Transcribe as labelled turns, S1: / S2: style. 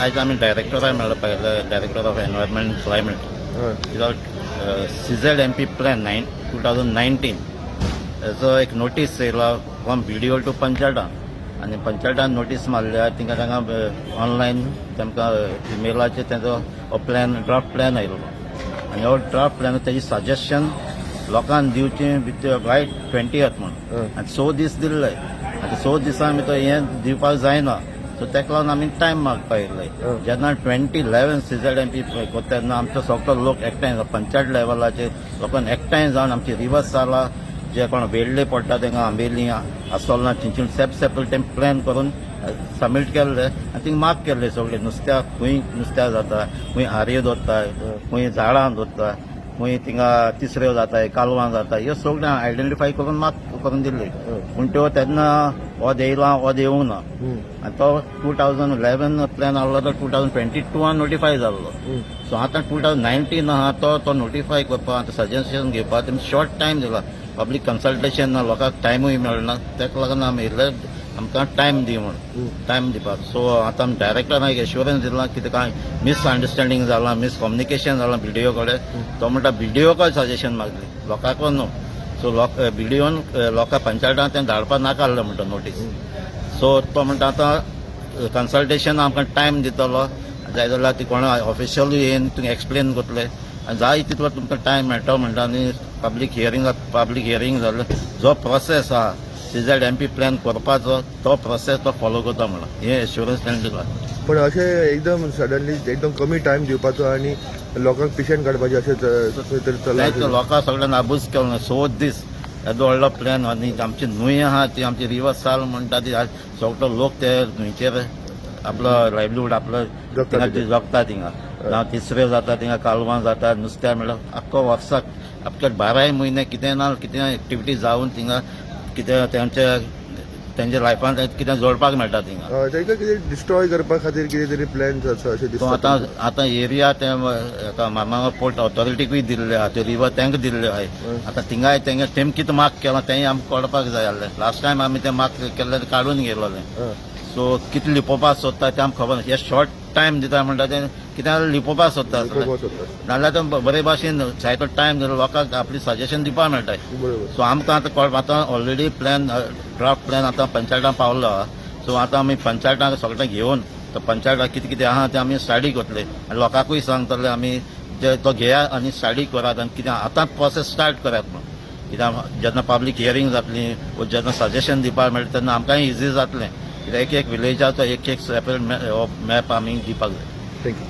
S1: आज आम्ही डायरेक्टराक मेळ्ळो पयले director of environment climate CZMP plan 2019 हेचो एक नोटीस येयला फ्रॉम BDO टू पंचायता आनी पंचायतान नोटीस मारल्यार तांकां ऑनलायन तांकां इमेलाचेर तेजो हो प्लॅन ड्राफ्ट प्लॅन आयलो आनी हो ड्राफ्ट प्लॅन तेजी सजेशन लोकांक दिवचें बाय 20th म्हणून आनी 6 दीस दिल्ले आनी 6 दिसां भितर हें दिवपाक जायना सो तेका लागून आमी टायम मागपाक येयल्ले जेन्ना 2011 CZMP करता तेन्ना आमचो सगळो लोक एकठांय पंचायत लेवलाचेर लोकांक एकठांय जावन आमची रिवर्स जाला जे कोण वेल्ले पडटा तांकां आंबेली आसोलना थंयची सेपरेट प्लॅन करून सबमीट केल्ले आनी थिंग मार्क केल्ले सगळे नुस्त्याक खंय नुस्त्याक जाता खंय आर्यो दवरताय खंय झाडां दवरता खंय थिंगा तिसऱ्यो जाताय कालवां जाता ह्यो सगळें आयडेंटिफाय करून मार्क करून दिल्ले पूण त्यो तेन्ना हो येयला हो येवंक ना आनी तो 2011 प्लॅन आहलो तो 2022 नोटिफाय जाल्लो सो आतां 2019 आहा तो नोटिफाय करपाक आतां सजेशन घेवपाक शॉर्ट टायम दिला पब्लीक कन्सल्टेशन ना लोकांक टायमूय मेळना तेका लागून आमी येयले आमकां टायम दी म्हूण टायम दिवपाक सो आतां आमी डायरेक्टराक एश्युरन्स दिला कितें काय मिसअंडरस्टँडींग जाला मिसकम्युनिकेशन जालां BDO कडेन तो म्हणटा BDOकय सजेशन मागली लोकांक न्हू सो BDOन लोकांक पंचायतान तें धाडपाक नाकारलें म्हणटा नोटीस सो तो म्हणटा आतां कन्सल्टेशन आमकां टायम दितलो जाय जाल्यार ती कोणा ऑफिशियलूय येवन तुमी एक्सप्लेन करतले आनी जाय तितलो तुमकां टायम मेळटलो म्हणटा आनी पब्लीक हियरींग जालें जो प्रोसेस आहा CZMP प्लॅन करपाचो तो प्रोसेस तो फॉलो करता म्हणून हे एश्युरन्स ताणें दिला
S2: पण अशें एकदम सडनली एकदम कमी टायम दिवपाचो आनी लोकांक पिशेंट काडपाचें अशें
S1: लोकांक सगळ्यांक आबूज केलो 6 दीस येदो व्हडलो प्लॅन आनी आमची न्हंय आहा ती आमची रिवर साल म्हणटा ती सगळो लोक ते न्हंयचेर आपलो लायवलीहूड आपलो जगता थिंगा जावं तिसऱ्यो जाता थिंगा कालवां जाता नुस्त्या म्हणल्यार आख्खो वर्साक आपल्या 12 म्हयने कितें ना कितें एक्टिविटी जावन थिंगा कितें तेंच्या लायफान कितें जोडपाक मेळटा थिंगा
S2: तांकां कितें डिस्ट्रॉय करपा खातीर कितें तरी प्लॅन्स आसा अशें दिसता
S1: आतां एरिया ते मार्मागा पोर्ट ऑथॉरिटीकूय दिल्ले आहा त्यो रिवर तांकां दिल्ले आहाय आतां थिंगाय तेम कितें मार्क केलां तेंय आमकां कळपाक जाय आसलें लास्ट टायम आमी तें मार्क केल्लें काडून गेलोले सो कितें लिपोवपाक सोदता तें आमकां खबर ना हे शॉर्ट टायम दिता म्हणटा तें कितें लिपोवपाक सोदता नाल्यार तो बरे भाशेन जाय तो टायम दिलो लोकांक आपली सजेशन दिवपाक मेळटा सो आमकां आतां ऑलरेडी प्लॅन ड्राफ्ट प्लॅन आतां पंचायतान पावलो आहा सो आतां आमी पंचायताक सगळें घेवन पंचायताक कितें कितें आहा तें आमी स्टडी करतले आनी लोकांकूय सांगतले आमी तो घेया आनी स्टडी करात आनी कितें आतां प्रोसेस स्टार्ट करात म्हणून कित्याक जेन्ना पब्लीक हियरींग जातली जेन्ना सजेशन दिवपाक मेळटा तेन्ना आमकांय इजी जातलें कित्याक एक विलेजाचो एक सेपरेट मॅप आमी दिवपाक जाय
S2: थँक्यू